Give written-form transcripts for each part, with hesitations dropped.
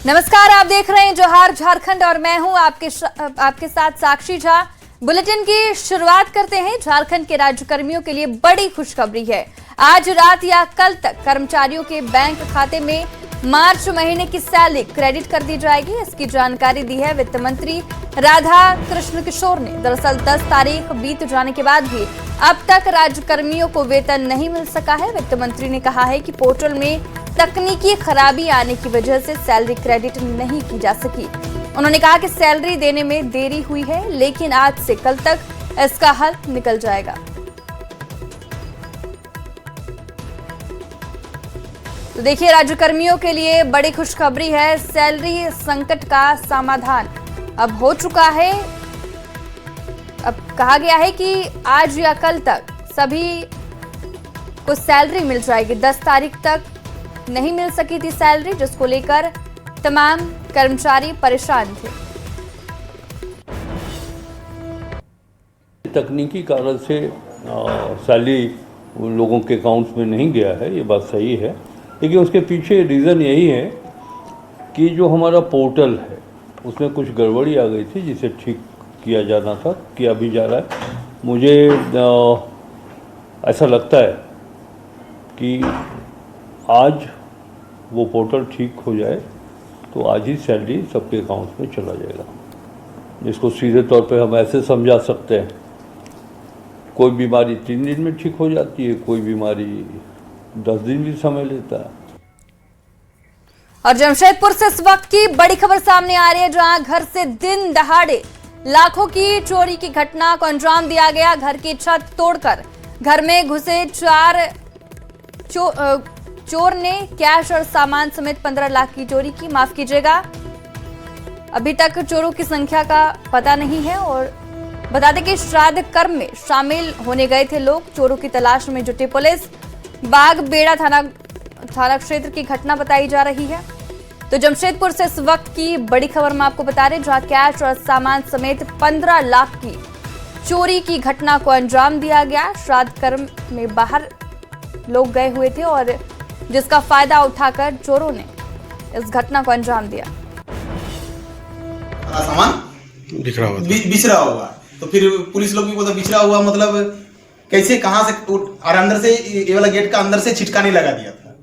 नमस्कार, आप देख रहे हैं जोहार झारखंड और मैं हूं आपके साथ साक्षी झा। बुलेटिन की शुरुआत करते हैं। झारखंड के राज्यकर्मियों के लिए बड़ी खुशखबरी है। आज रात या कल तक कर्मचारियों के बैंक खाते में मार्च महीने की सैलरी क्रेडिट कर दी जाएगी। इसकी जानकारी दी है वित्त मंत्री राधा कृष्ण किशोर ने। दरअसल 10 तारीख बीत जाने के बाद भी अब तक राज्यकर्मियों को वेतन नहीं मिल सका है। वित्त मंत्री ने कहा है कि पोर्टल में तकनीकी खराबी आने की वजह से सैलरी क्रेडिट नहीं की जा सकी। उन्होंने कहा कि सैलरी देने में देरी हुई है, लेकिन आज से कल तक इसका हल निकल जाएगा। तो देखिए, राज्यकर्मियों के लिए बड़ी खुशखबरी है। सैलरी संकट का समाधान अब हो चुका है। अब कहा गया है कि आज या कल तक सभी को सैलरी मिल जाएगी। 10 तारीख तक नहीं मिल सकी थी सैलरी, जिसको लेकर तमाम कर्मचारी परेशान थे। तकनीकी कारण से सैलरी लोगों के अकाउंट्स में नहीं गया है, ये बात सही है, लेकिन उसके पीछे रीज़न यही है कि जो हमारा पोर्टल है उसमें कुछ गड़बड़ी आ गई थी, जिसे ठीक किया जाना था, किया भी जा रहा है। मुझे ऐसा लगता है कि आज वो पोर्टल ठीक हो जाए तो आज ही सैलरी सबके अकाउंट्स में चला जाएगा। जिसको सीधे तौर पे हम ऐसे समझा सकते हैं, कोई बीमारी 3 दिन में ठीक हो जाती है, कोई बीमारी 10 दिन भी समय लेता है। और जमशेदपुर से इस वक्त की बड़ी खबर सामने आ रही है, जहां घर से दिन दहाड़े लाखों की चोरी की घटना को अंजाम दिया गया। घर की छत तोड़कर घर में घुसे 4 चोर ने कैश और सामान समेत 15 लाख की चोरी की। माफ कीजिएगा, अभी तक चोरों की संख्या का पता नहीं है। और बता दें कि श्राद्ध कर्म में शामिल होने गए थे लोग। चोरों की तलाश में जुटी पुलिस। बागबेड़ा थाना क्षेत्र की घटना बताई जा रही है। तो जमशेदपुर से इस वक्त की बड़ी खबर में आपको बता रहे, जहां कैश और सामान समेत 15 लाख की चोरी की घटना को अंजाम दिया गया। श्राद्ध कर्म में बाहर लोग गए हुए थे और जिसका फायदा उठाकर चोरों ने इस घटना को अंजाम दिया। सामान बिछड़ा हुआ, तो फिर पुलिस लोग भी बोलते बिछड़ा हुआ मतलब कैसे, कहां से, और अंदर से ये वाला गेट का अंदर से छिटकानी लगा दिया था।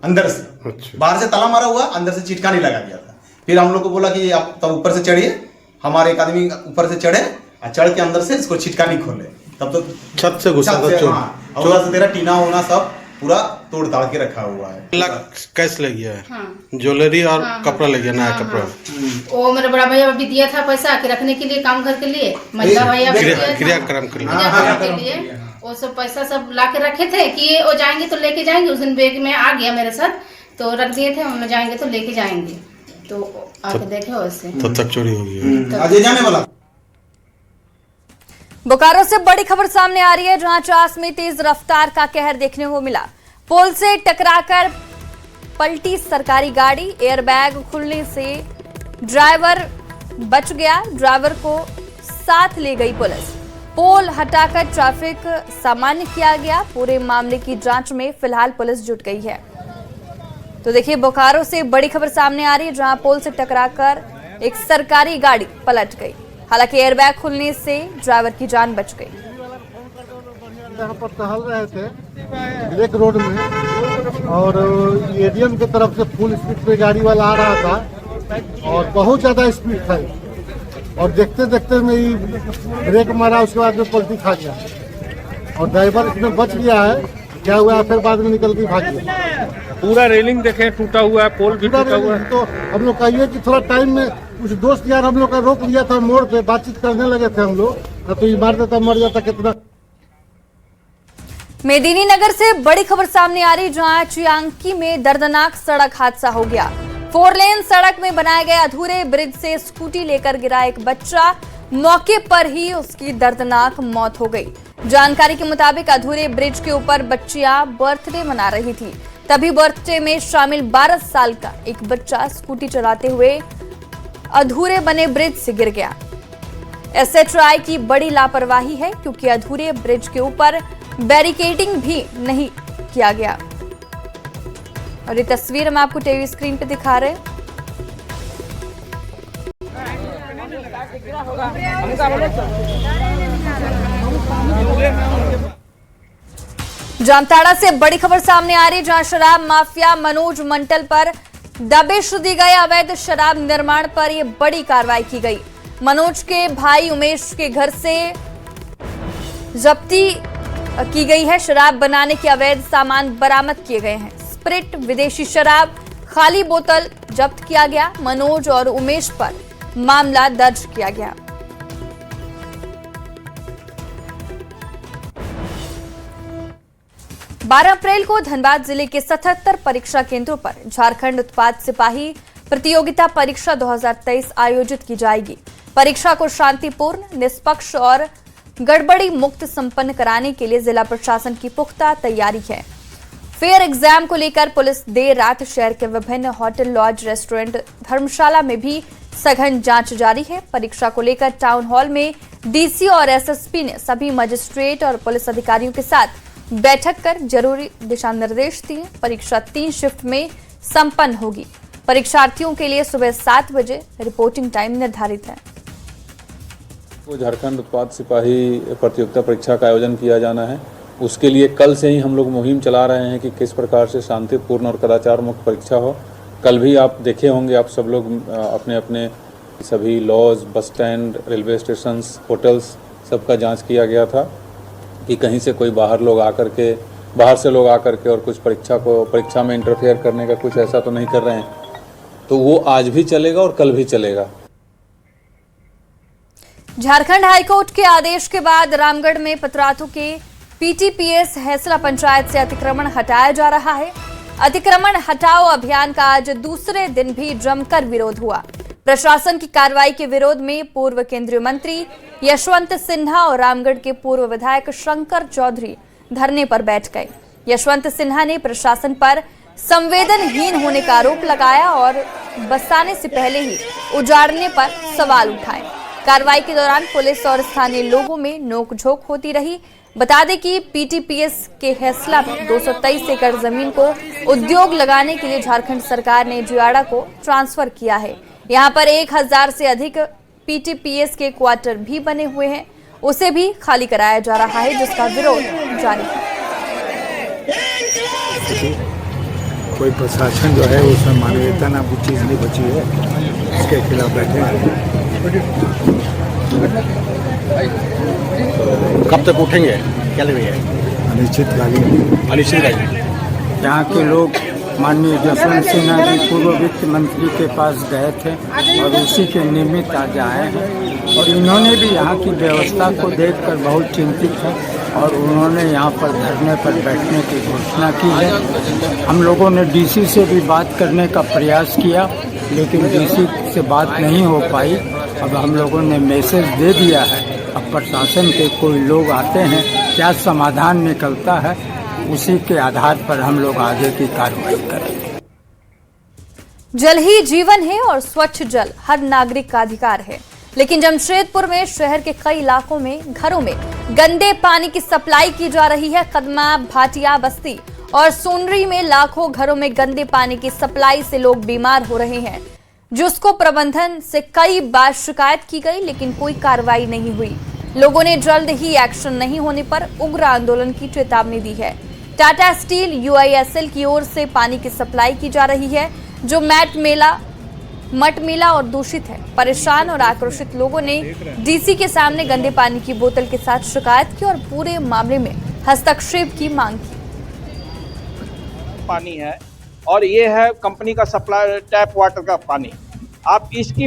अंदर से, अच्छा। बाहर से ताला मारा हुआ, अंदर से छिटकानी लगा दिया था। फिर हम लोग को बोला कि आप तब ऊपर से चढ़िए। हमारे एक आदमी ऊपर से चढ़े और चढ़ के अंदर से इसको छिटकानी खोले, तब तो छत से घुसा था। और तेरा टीना होना सब पूरा तोड़ ताड़ के रखा हुआ है। लाख कैश लग गया है, ज्वेलरी और कपड़ा लग गया, नया कपड़ा। वो मेरा बड़ा भैया भी दिया था पैसा के रखने के लिए, काम घर के लिए। महिला भैया क्रियाक्रम के लिए वो सब पैसा सब ला के रखे थे कि वो जाएंगे तो लेके जाएंगे। उस दिन बैग में आ गया मेरे साथ, तो रख दिए थे, हम जाएंगे तो लेके जाएंगे। तो आके देखे वैसे तब तक चोरी हो गई। आज जाने वाला। बोकारो से बड़ी खबर सामने आ रही है, जहां चास में तेज रफ्तार का कहर देखने को मिला। पोल से टकराकर पलटी सरकारी गाड़ी। एयरबैग खुलने से ड्राइवर बच गया। ड्राइवर को साथ ले गई पुलिस। पोल हटाकर ट्रैफिक सामान्य किया गया। पूरे मामले की जांच में फिलहाल पुलिस जुट गई है। तो देखिए, बोकारो से बड़ी खबर सामने आ रही है, जहां पोल से टकराकर एक सरकारी गाड़ी पलट गई। हालांकि एयरबैग खुलने से ड्राइवर की जान बच गई। यहाँ पर टहल रहे थे ब्लैक रोड में, और एडीएम की तरफ से फुल स्पीड पे गाड़ी वाला आ रहा था और बहुत ज़्यादा स्पीड था। और देखते देखते में ब्रेक मारा, उसके बाद में पलटी खा गया और ड्राइवर इसमें बच गया है। क्या हुआ फिर बाद में निकल के भाग गया। पूरा रेलिंग देखे टूटा हुआ है, पोल भी टूटा हुआ है। तो हम लोग कहिए कि थोड़ा टाइम में कुछ दोस्त यार हम लोग का रोक लिया था मोड़ पे, बातचीत करने लगे थे हम लोग, तो ये मार देता मर जाता कितना। मेदिनीनगर से बड़ी खबर सामने आ रही, जहां चियांकी में दर्दनाक सड़क हादसा हो गया। 4 लेन सड़क में बनाए गए अधूरे ब्रिज से स्कूटी लेकर गिरा एक बच्चा। मौके पर ही उसकी दर्दनाक मौत हो गई। जानकारी के मुताबिक अधूरे ब्रिज के ऊपर बच्चियां बर्थडे मना रही थी। तभी बर्थडे में शामिल 12 साल का एक बच्चा स्कूटी चलाते हुए अधूरे बने ब्रिज से गिर गया। एसएचआई की बड़ी लापरवाही है, क्योंकि अधूरे ब्रिज के ऊपर बैरिकेडिंग भी नहीं किया गया। और ये तस्वीर हम आपको टीवी स्क्रीन पे दिखा रहे हैं। जामताड़ा से बड़ी खबर सामने आ रही, जहां शराब माफिया मनोज मंडल पर दबिश दी गई। अवैध शराब निर्माण पर यह बड़ी कार्रवाई की गई। मनोज के भाई उमेश के घर से जब्ती की गई है। शराब बनाने के अवैध सामान बरामद किए गए हैं। स्प्रिट, विदेशी शराब, खाली बोतल जब्त किया गया। मनोज और उमेश पर मामला दर्ज किया गया। बारह अप्रैल को धनबाद जिले के 77 परीक्षा केंद्रों पर झारखंड उत्पाद सिपाही प्रतियोगिता परीक्षा 2023 आयोजित की जाएगी। परीक्षा को शांतिपूर्ण, निष्पक्ष और गड़बड़ी मुक्त संपन्न कराने के लिए जिला प्रशासन की पुख्ता तैयारी है। फेयर एग्जाम को लेकर पुलिस देर रात शहर के विभिन्न होटल, लॉज, रेस्टोरेंट, धर्मशाला में भी सघन जांच जारी है। परीक्षा को लेकर टाउन हॉल में डीसी और एसएसपी ने सभी मजिस्ट्रेट और पुलिस अधिकारियों के साथ बैठक कर जरूरी दिशा निर्देश दिए। परीक्षा 3 शिफ्ट में संपन्न होगी। परीक्षार्थियों के लिए सुबह 7 बजे रिपोर्टिंग टाइम निर्धारित है। झारखंड उत्पाद सिपाही प्रतियोगिता परीक्षा का आयोजन किया जाना है। उसके लिए कल से ही हम लोग मुहिम चला रहे हैं कि किस प्रकार से शांतिपूर्ण और कदाचार मुक्त परीक्षा हो। कल भी आप देखे होंगे, आप सब लोग अपने अपने सभी laws, bus stand, railway station, hotels सबका जांच किया गया था कि कहीं से कोई बाहर से लोग आकर के और कुछ परीक्षा में इंटरफेयर करने का कुछ ऐसा तो नहीं कर रहे हैं। तो वो आज भी चलेगा और कल भी चलेगा। झारखंड हाईकोर्ट के आदेश के बाद रामगढ़ में पतरातू के पीटीपीएस हैसला पंचायत से अतिक्रमण हटाया जा रहा है। अतिक्रमण हटाओ अभियान का आज दूसरे दिन भी जमकर विरोध हुआ। प्रशासन की कार्रवाई के विरोध में पूर्व केंद्रीय मंत्री यशवंत सिन्हा और रामगढ़ के पूर्व विधायक शंकर चौधरी धरने पर बैठ गए। यशवंत सिन्हा ने प्रशासन पर संवेदनहीन होने का आरोप लगाया और बसाने से पहले ही उजाड़ने पर सवाल उठाए। कार्रवाई के दौरान पुलिस और स्थानीय लोगों में नोकझोंक होती रही। बता दें कि पीटीपीएस के हैसला में 223 एकड़ जमीन को उद्योग लगाने के लिए झारखंड सरकार ने जियाड़ा को ट्रांसफर किया है। यहां पर 1000 से अधिक पीटीपीएस के क्वार्टर भी बने हुए हैं, उसे भी खाली कराया जा रहा है, जिसका विरोध जारी है। कोई प्रशासन जो है उसमें मानवीयता नाम की चीज नहीं बची है, इसके खिलाफ बैठे हैं। कब तक उठेंगे, क्या लग रही है? अनिश्चितकालीन। यहाँ के लोग माननीय यशवंत सिन्हा जी पूर्व वित्त मंत्री के पास गए थे और उसी के निमित्त आज आए हैं और इन्होंने भी यहाँ की व्यवस्था को देखकर बहुत चिंतित है और उन्होंने यहाँ पर धरने पर बैठने की घोषणा की है। हम लोगों ने डीसी से भी बात करने का प्रयास किया, लेकिन डीसी से बात नहीं हो पाई। अब हम लोगों ने मैसेज दे दिया है, अब प्रशासन के कोई लोग आते हैं, क्या समाधान निकलता है उसी के आधार पर हम लोग आगे की कार्रवाई करेंगे। जल ही जीवन है और स्वच्छ जल हर नागरिक का अधिकार है, लेकिन जमशेदपुर में शहर के कई इलाकों में घरों में गंदे पानी की सप्लाई की जा रही है। कदमा, भाटिया बस्ती और सोनरी में लाखों घरों में गंदे पानी की सप्लाई से लोग बीमार हो रहे हैं, जिसको प्रबंधन से कई बार शिकायत की गई, लेकिन कोई कार्रवाई नहीं हुई। लोगों ने जल्द ही एक्शन नहीं होने पर उग्र आंदोलन की चेतावनी दी है। टाटा स्टील, यूआईएसएल की ओर से पानी की सप्लाई की जा रही है, जो मट मेला और दूषित है। परेशान और आक्रोशित लोगों ने डीसी के सामने गंदे पानी की बोतल के साथ शिकायत की और पूरे मामले में हस्तक्षेप की मांग की। पानी है और ये है कंपनी का सप्लाई टैप वाटर का पानी। आप इसकी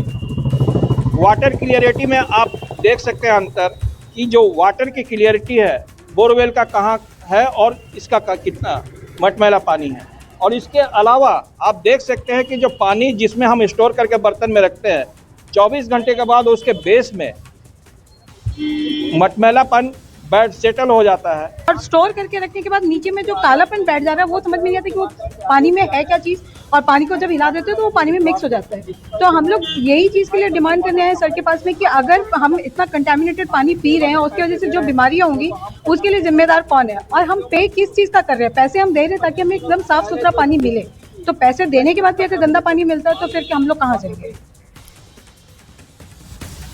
वाटर क्लियरिटी में आप देख सकते हैं अंतर कि जो वाटर की क्लियरिटी है बोरवेल का कहाँ है और इसका कितना मटमैला पानी है। और इसके अलावा आप देख सकते हैं कि जो पानी जिसमें हम स्टोर करके बर्तन में रखते हैं 24 घंटे के बाद उसके बेस में मटमैलापन बैठ सेटल हो जाता है और स्टोर करके रखने के बाद नीचे में जो कालापन बैठ जा रहा है वो समझ में नहीं आता कि वो पानी में है क्या चीज, और पानी को जब हिला देते हैं तो वो पानी में मिक्स हो जाता है। तो हम लोग यही चीज के लिए डिमांड करने आए सर के पास में कि अगर हम इतना कंटामिनेटेड पानी पी रहे हैं उसकी वजह से जो बीमारियां होंगी उसके लिए जिम्मेदार कौन है, और हम पे किस चीज का कर रहे हैं। पैसे हम दे रहे हैं ताकि हमें एकदम साफ सुथरा पानी मिले, तो पैसे देने के बाद भी अगर गंदा पानी मिलता है तो फिर हम लोग कहाँ जाएंगे।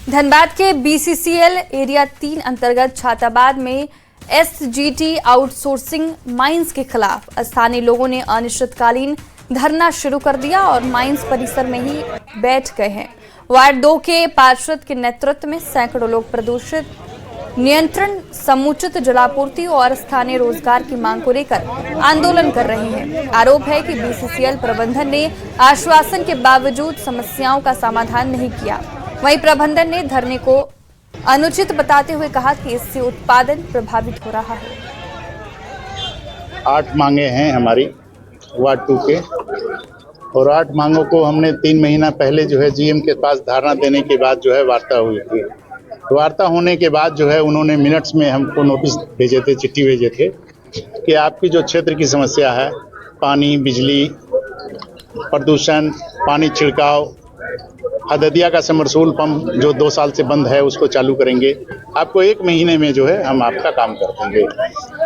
धनबाद के BCCL एरिया 3 अंतर्गत छाताबाद में SGT आउटसोर्सिंग माइंस के खिलाफ स्थानीय लोगों ने अनिश्चितकालीन धरना शुरू कर दिया और माइंस परिसर में ही बैठ गए हैं। वार्ड 2 के पार्षद के नेतृत्व में सैकड़ों लोग प्रदूषित नियंत्रण, समुचित जलापूर्ति और स्थानीय रोजगार की मांग को लेकर आंदोलन कर रहे हैं। आरोप है कि BCCL प्रबंधन ने आश्वासन के बावजूद समस्याओं का समाधान नहीं किया। वहीं प्रबंधन ने धरने को अनुचित बताते हुए कहा कि इससे उत्पादन प्रभावित हो रहा है। 8 मांगे हैं हमारी वार्ड 2 के, और 8 मांगों को हमने 3 महीना पहले जो है GM के पास धारणा देने के बाद जो है वार्ता हुई थी। वार्ता होने के बाद जो है उन्होंने मिनट्स में हमको नोटिस भेजे थे, चिट्ठी भेजे थे कि आपकी जो क्षेत्र की समस्या है, पानी, बिजली, प्रदूषण, पानी छिड़काव, हददिया का समरसूल पंप जो 2 साल से बंद है उसको चालू करेंगे। आपको 1 महीने में जो है हम आपका काम कर देंगे।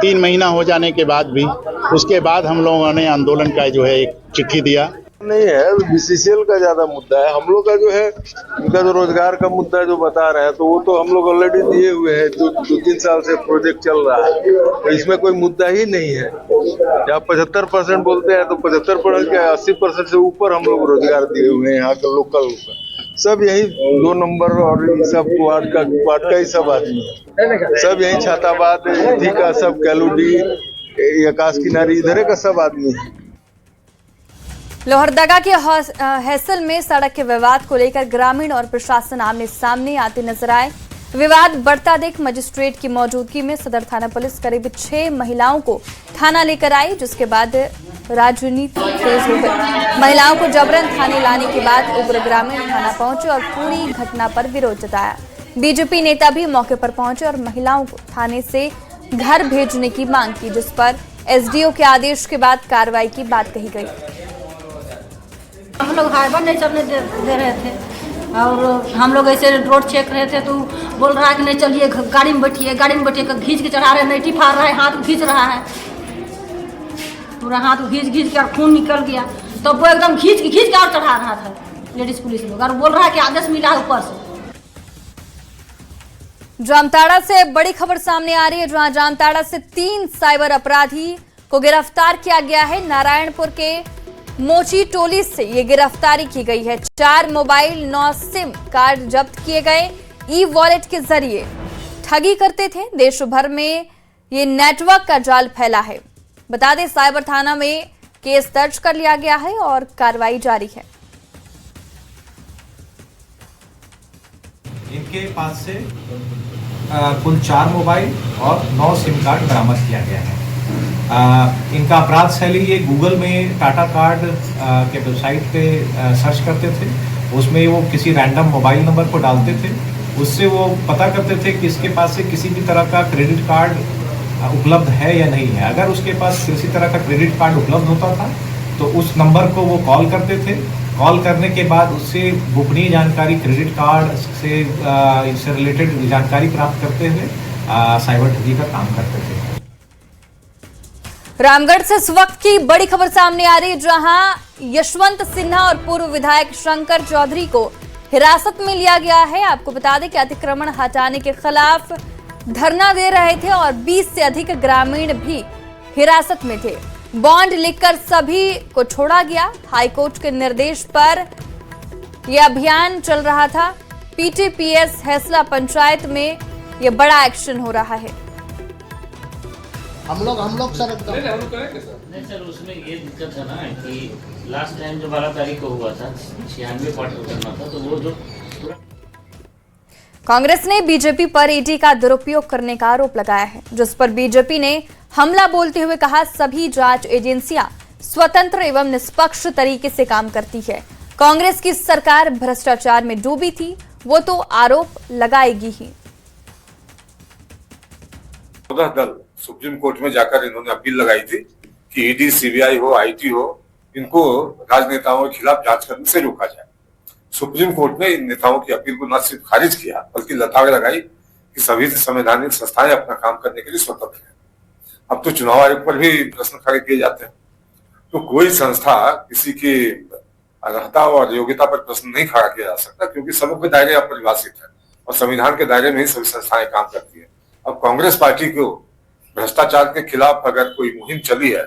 3 महीना हो जाने के बाद भी, उसके बाद हम लोगों ने आंदोलन का जो है एक चिट्ठी दिया। नहीं है, BCCL का ज्यादा मुद्दा है। हम लोग का जो है, उनका जो रोजगार का मुद्दा जो बता रहे हैं, तो वो तो हम लोग ऑलरेडी दिए हुए हैं। 2-3 साल से प्रोजेक्ट चल रहा है, तो इसमें कोई मुद्दा ही नहीं है। जब 75% बोलते हैं तो 75% क्या 80% से ऊपर हम लोग रोजगार दिए हुए हैं यहाँ के लोकल। सब यही 2 नंबर और सब वार्ड का ही सब आदमी है। सब यही छाताबाद का, सब कैलूडी, आकाश किनारी, इधर का सब आदमी है। लोहरदगा के हैसल में सड़क के विवाद को लेकर ग्रामीण और प्रशासन आमने सामने आते नजर आए। विवाद बढ़ता देख मजिस्ट्रेट की मौजूदगी में सदर थाना पुलिस करीब 6 महिलाओं को थाना लेकर आई, जिसके बाद राजनीति तेज हो गई। महिलाओं को जबरन थाने लाने के बाद उग्र ग्रामीण थाना पहुंचे और पूरी घटना पर विरोध जताया। बीजेपी नेता भी मौके पर पहुंचे और महिलाओं को थाने से घर भेजने की मांग की, जिस पर SDO के आदेश के बाद कार्रवाई की बात कही गई। हम लोग हाईवे नहीं चलने दे रहे थे और हम लोग ऐसे रोड चेक रहे थे, तो बोल रहा है कि नहीं चलिए गाड़ी में बैठिए, खींच के चढ़ा रहे, नहीं फाड़ रहा है, हाथ खींच रहा है, पूरा हाथ खींच के और खून निकल गया। तो वो एकदम खींच के और चढ़ा रहा था लेडीज पुलिस लोग, और बोल रहा है कि आदेश मिला ऊपर से। जामताड़ा से बड़ी खबर सामने आ रही है, जहां जामताड़ा से 3 साइबर अपराधी को गिरफ्तार किया गया है। नारायणपुर के मोची टोली से ये गिरफ्तारी की गई है। 4 मोबाइल, 9 सिम कार्ड जब्त किए गए। ई-वॉलेट के जरिए ठगी करते थे। देश भर में ये नेटवर्क का जाल फैला है। बता दें, साइबर थाना में केस दर्ज कर लिया गया है और कार्रवाई जारी है। इनके पास से कुल 4 मोबाइल और 9 सिम कार्ड बरामद किया गया है। इनका अपराध शैली ये गूगल में टाटा कार्ड के वेबसाइट पे सर्च करते थे, उसमें वो किसी रैंडम मोबाइल नंबर को डालते थे, उससे वो पता करते थे कि इसके पास से किसी भी तरह का क्रेडिट कार्ड उपलब्ध है या नहीं है। अगर उसके पास किसी तरह का क्रेडिट कार्ड उपलब्ध होता था तो उस नंबर को वो कॉल करते थे। कॉल करने के बाद उससे गोपनीय जानकारी, क्रेडिट कार्ड से इससे रिलेटेड जानकारी प्राप्त करते हुए साइबर ठगी का काम करते थे। रामगढ़ से इस वक्त की बड़ी खबर सामने आ रही है, जहां यशवंत सिन्हा और पूर्व विधायक शंकर चौधरी को हिरासत में लिया गया है। आपको बता दें कि अतिक्रमण हटाने के खिलाफ धरना दे रहे थे और 20 से अधिक ग्रामीण भी हिरासत में थे। बॉन्ड लिखकर सभी को छोड़ा गया। हाईकोर्ट के निर्देश पर यह अभियान चल रहा था। PTPS हैसला पंचायत में यह बड़ा एक्शन हो रहा है। हम लोग सर नहीं सर, उसमें ये दिक्कत है ना कि लास्ट टाइम जो 12 तारीख को हुआ था 96 क्वार्टर करना था, तो वो जो कांग्रेस ने बीजेपी पर ईडी का दुरुपयोग करने का आरोप लगाया है, जिस पर बीजेपी ने हमला बोलते हुए कहा, सभी जांच एजेंसियां स्वतंत्र एवं निष्पक्ष तरीके से काम करती है। कांग्रेस की सरकार भ्रष्टाचार में डूबी थी, वो तो आरोप लगाएगी ही। 14 दल सुप्रीम कोर्ट में जाकर इन्होंने अपील लगाई थी कि ईडी, सीबीआई हो, IT हो, इनको राजनेताओं के खिलाफ जांच करने से रोका जाए। सुप्रीम कोर्ट ने इन नेताओं की अपील को न सिर्फ खारिज किया बल्कि लताड़ लगाई कि सभी संवैधानिक संस्थाएं अपना काम करने के लिए स्वतंत्र हैं। अब तो चुनाव आयोग पर भी प्रश्न खड़े किए जाते हैं, तो कोई संस्था किसी की अर्हता और योग्यता पर प्रश्न नहीं खड़ा किया जा सकता, क्योंकि सबके दायरे अपरिभाषित है। और संविधान के दायरे में ही सभी संस्थाएं काम करती है। अब कांग्रेस पार्टी को भ्रष्टाचार के खिलाफ अगर कोई मुहिम चली है,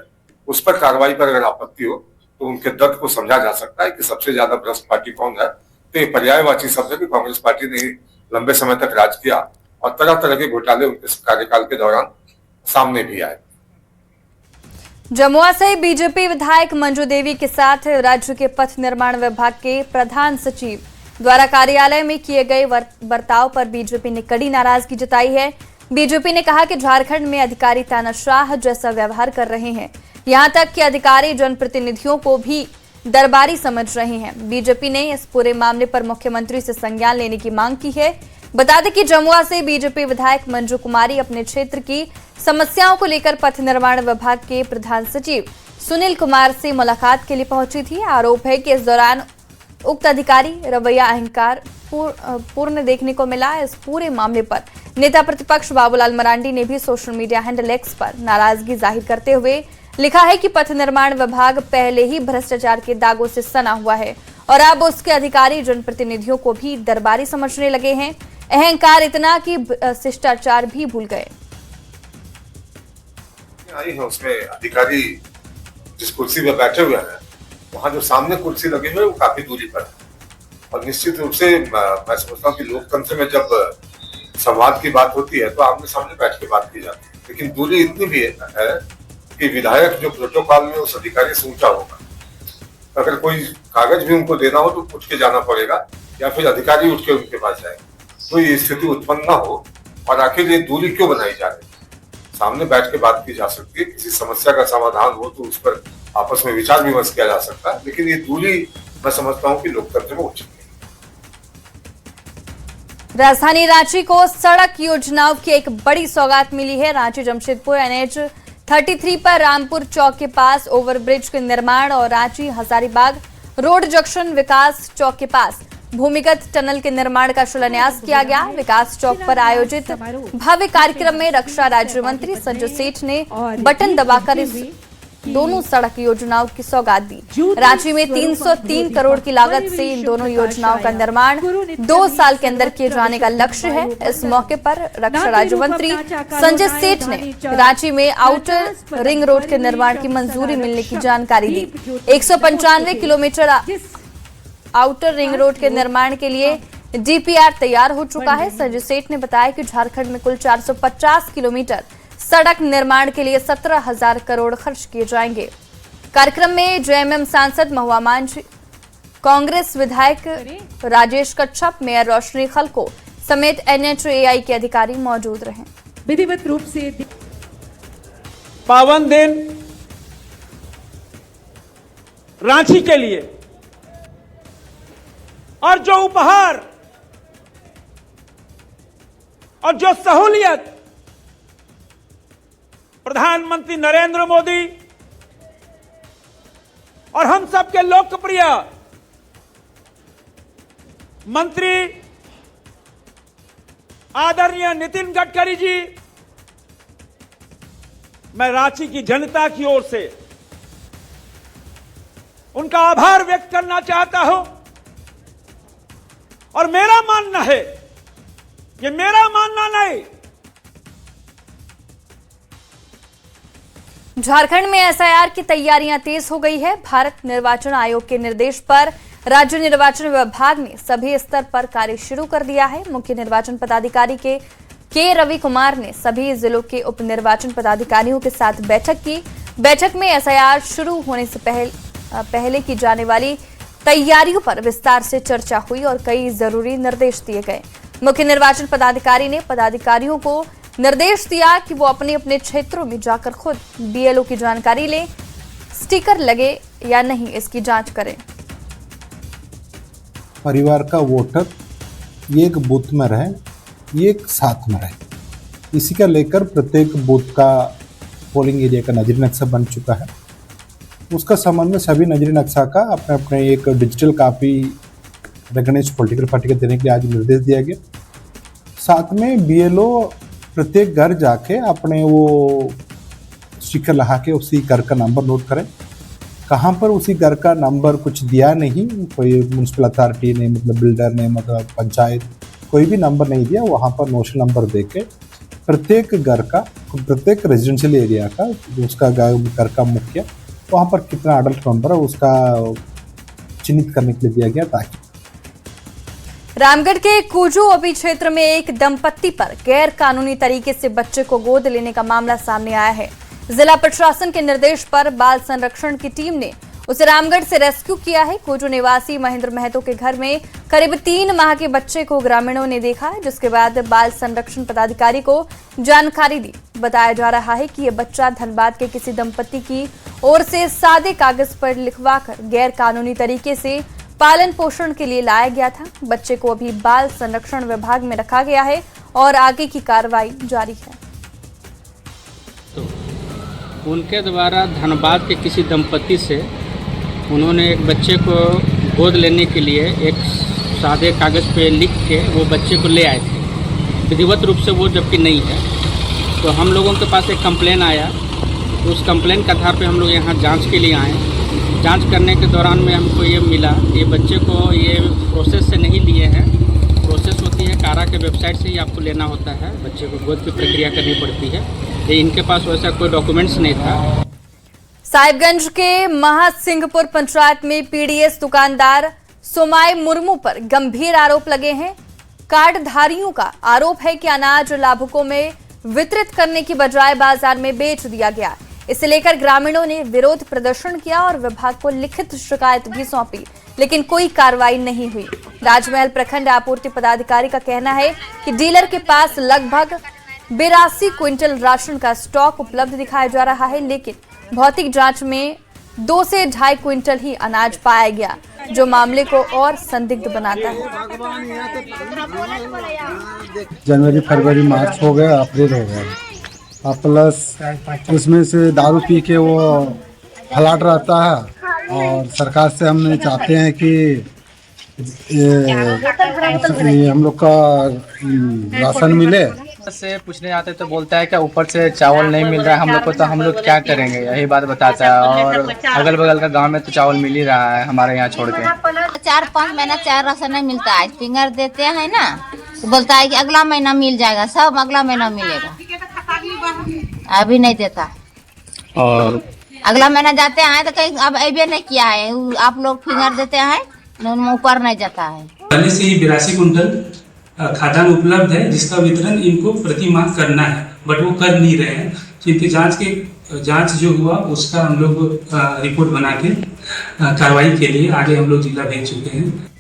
उस पर कार्रवाई पर अगर आपत्ति हो तो उनके दर्द को समझा जा सकता है कि सबसे ज्यादा भ्रष्ट पार्टी कौन है। तो ये पर्यायवाची शब्द है कि कांग्रेस पार्टी ने लंबे समय तक राज किया और तरह तरह के घोटाले उनके कार्यकाल के दौरान सामने भी आए। जमुआ से बीजेपी विधायक मंजू देवी के साथ राज्य के पथ निर्माण विभाग के प्रधान सचिव द्वारा कार्यालय में किए गए बर्ताव पर बीजेपी ने कड़ी नाराजगी जताई है। बीजेपी ने कहा कि झारखंड में अधिकारी तानाशाह जैसा व्यवहार कर रहे हैं, यहां तक कि अधिकारी जनप्रतिनिधियों को भी दरबारी समझ रहे हैं। बीजेपी ने इस पूरे मामले पर मुख्यमंत्री से संज्ञान लेने की मांग की है। बता दें कि जमुआ से बीजेपी विधायक मंजू कुमारी अपने क्षेत्र की समस्याओं को लेकर पथ निर्माण विभाग के प्रधान सचिव सुनील कुमार से मुलाकात के लिए पहुंची थी। आरोप है कि इस दौरान उक्त अधिकारी रवैया अहंकार पूर्ण देखने को मिला। इस पूरे मामले पर नेता प्रतिपक्ष बाबूलाल मरांडी ने भी सोशल मीडिया हैंडल एक्स पर नाराजगी जाहिर करते हुए लिखा है कि पथ निर्माण विभाग पहले ही भ्रष्टाचार के दागों से सना हुआ है और अब उसके अधिकारी जनप्रतिनिधियों को भी दरबारी समझने लगे हैं। अहंकार इतना कि शिष्टाचार भी भूल गए। आई है उसमें अधिकारी जिस कुर्सी पे बैठे हुए हैं, वहां जो सामने कुर्सी लगी हुई है वो काफी दूरी पर है और निश्चित रूप से मैं समझता हूँ कि लोकतंत्र में जब संवाद की बात होती है तो आमने सामने बैठ के बात की जाती है, लेकिन दूरी इतनी भी है कि विधायक जो प्रोटोकॉल में उस अधिकारी से ऊंचा होगा, अगर कोई कागज भी उनको देना हो तो उठ के जाना पड़ेगा या फिर अधिकारी उठ के उनके पास जाएगा। तो ये स्थिति उत्पन्न ना हो और आखिर ये दूरी क्यों बनाई जा रही है। सामने बैठ के बात की जा सकती है, किसी समस्या का समाधान हो तो उस पर आपस में विचार विमर्श किया जा सकता है, लेकिन ये दूरी मैं समझता हूँ कि लोकतंत्र में उचित नहीं। राजधानी रांची को सड़क योजनाओं की एक बड़ी सौगात मिली है। रांची जमशेदपुर NH 33 पर रामपुर चौक के पास ओवरब्रिज के निर्माण और रांची हजारीबाग रोड जंक्शन विकास चौक के पास भूमिगत टनल के निर्माण का शिलान्यास किया गया। विकास चौक पर आयोजित भव्य कार्यक्रम में रक्षा राज्य मंत्री संजय सेठ ने बटन दबाकर इस दोनों सड़क योजनाओं की सौगात दी। रांची में 303 करोड़ की लागत से इन दोनों योजनाओं का निर्माण 2 साल के अंदर किए जाने का लक्ष्य है। इस मौके पर रक्षा राज्य मंत्री संजय सेठ ने रांची में आउटर रिंग रोड के निर्माण की मंजूरी मिलने की जानकारी दी। 195 किलोमीटर आउटर रिंग रोड के निर्माण के लिए DPR तैयार हो चुका है। संजय सेठ ने बताया कि झारखंड में कुल 450 किलोमीटर सड़क निर्माण के लिए 17,000 करोड़ खर्च किए जाएंगे। कार्यक्रम में JMM सांसद महुआ मांझी, कांग्रेस विधायक राजेश कच्छप, मेयर रोशनी खलको समेत NHAI के अधिकारी मौजूद रहे। विधिवत रूप से पावन दिन रांची के लिए और जो उपहार और जो सहूलियत प्रधानमंत्री नरेंद्र मोदी और हम सबके लोकप्रिय मंत्री आदरणीय नितिन गडकरी जी, मैं रांची की जनता की ओर से उनका आभार व्यक्त करना चाहता हूं। और मेरा मानना है, ये मेरा मानना नहीं, झारखंड में SIR की तैयारियां तेज हो गई है। भारत निर्वाचन आयोग के निर्देश पर राज्य निर्वाचन विभाग ने सभी स्तर पर कार्य शुरू कर दिया है। मुख्य निर्वाचन पदाधिकारी के रवि कुमार ने सभी जिलों के उप निर्वाचन पदाधिकारियों के साथ बैठक की। बैठक में SIR शुरू होने से पहले की जाने वाली तैयारियों पर विस्तार से चर्चा हुई और कई जरूरी निर्देश दिए गए। मुख्य निर्वाचन पदाधिकारी ने पदाधिकारियों को निर्देश दिया कि वो अपने अपने क्षेत्रों में जाकर खुद BLO की जानकारी लें, स्टिकर लगे या नहीं इसकी जांच करें। परिवार का वोटर एक बूथ में रहे, एक साथ में रहे, इसी का लेकर प्रत्येक बूथ का पोलिंग एरिया का नजरी नक्शा बन चुका है। उसका संबंध में सभी नजरी नक्शा का अपने अपने एक digital copy recognised political party को देने के लिए आज निर्देश दिया गया। साथ में BLO प्रत्येक घर जाके अपने वो स्टिकर लगा के उसी घर का नंबर नोट करें। कहाँ पर उसी घर का नंबर कुछ दिया नहीं, कोई म्यूनसिपल अथॉरिटी ने, मतलब बिल्डर ने, मतलब पंचायत कोई भी नंबर नहीं दिया, वहाँ पर नोशनल नंबर दे के प्रत्येक घर का, प्रत्येक रेजिडेंशियल एरिया का उसका घर का मुखिया वहाँ पर कितना अडल्ट मेंबर है उसका चिन्हित करने के लिए दिया गया। ताकि रामगढ़ के कुजू क्षेत्र में एक दंपत्ति पर गैर कानूनी तरीके से बच्चे को गोद लेने का मामला सामने आया है। जिला प्रशासन के निर्देश पर बाल संरक्षण की टीम ने उसे रामगढ़ से रेस्क्यू किया है। कुजू निवासी महेंद्र महतो के घर में करीब 3 माह के बच्चे को ग्रामीणों ने देखा है, जिसके बाद बाल संरक्षण पदाधिकारी को जानकारी दी। बताया जा रहा है कि यह बच्चा धनबाद के किसी दंपत्ति की ओर से सादे कागज पर लिखवाकर गैर कानूनी तरीके से पालन पोषण के लिए लाया गया था। बच्चे को अभी बाल संरक्षण विभाग में रखा गया है और आगे की कार्रवाई जारी है। तो उनके द्वारा धनबाद के किसी दंपत्ति से उन्होंने एक बच्चे को गोद लेने के लिए एक सादे कागज़ पे लिख के वो बच्चे को ले आए थे। विधिवत रूप से वो जबकि नहीं है, तो हम लोगों के पास एक कंप्लेन आया। उस कंप्लेन के आधार पे हम लोग यहाँ जांच के लिए आए। जांच करने के दौरान में हमको ये मिला कि ये बच्चे को ये प्रोसेस से नहीं लिए हैं। प्रोसेस होती है कारा के वेबसाइट से ही आपको लेना होता है, बच्चे को गोद की प्रक्रिया करनी पड़ती है। ये इनके पास वैसा कोई डॉक्यूमेंट्स नहीं था। साहिबगंज के महासिंहपुर पंचायत में पीडीएस दुकानदार सोमाय मुर्मू पर गंभीर आरोप लगे हैं। कार्डधारियों का आरोप है कि अनाज लाभुकों में वितरित करने की बजाय बाजार में बेच दिया गया। इसे लेकर ग्रामीणों ने विरोध प्रदर्शन किया और विभाग को लिखित शिकायत भी सौंपी, लेकिन कोई कार्रवाई नहीं हुई। राजमहल प्रखंड आपूर्ति पदाधिकारी का कहना है कि डीलर के पास लगभग 82 क्विंटल राशन का स्टॉक उपलब्ध दिखाया जा रहा है, लेकिन भौतिक जांच में 2 से 2.5 क्विंटल ही अनाज पाया गया, जो मामले को और संदिग्ध बनाता है। जनवरी, फरवरी, मार्च हो गया, अप्रैल हो गया, प्लस उसमें से दारू पी के वो फ्लैट रहता है। और सरकार से हम चाहते हैं कि ये हम लोग का राशन मिले। से पूछने जाते तो बोलता है कि ऊपर से चावल नहीं मिल रहा है हम लोग को, तो हम लोग क्या करेंगे, यही बात बताता है। और अगल बगल का गांव में तो चावल मिल ही रहा है हमारे यहाँ छोड़ के। 4-5 महीना चार राशन नहीं मिलता है, फिंगर देते हैं ना, तो बोलता है कि अगला महीना मिल जाएगा, सब अगला महीना मिलेगा, अभी नहीं देता। और अगला महीना जाते हैं तो कहीं अब अभी नहीं किया है, आप लोग फिंगर देते हैं, ऊपर नहीं जाता है। पहले से ही 82 कुंटल खाद्यान्न उपलब्ध है, जिसका वितरण इनको प्रति माह करना है, बट वो कर नहीं रहे हैं। तो इनकी जांच जो हुआ उसका हम लोग रिपोर्ट बना के कार्रवाई के लिए आगे हम लोग जिला भेज चुके हैं।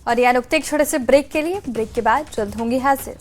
और यहाँ नुकते एक छोटे से ब्रेक के लिए, ब्रेक के बाद जल्द होंगे हाजिर।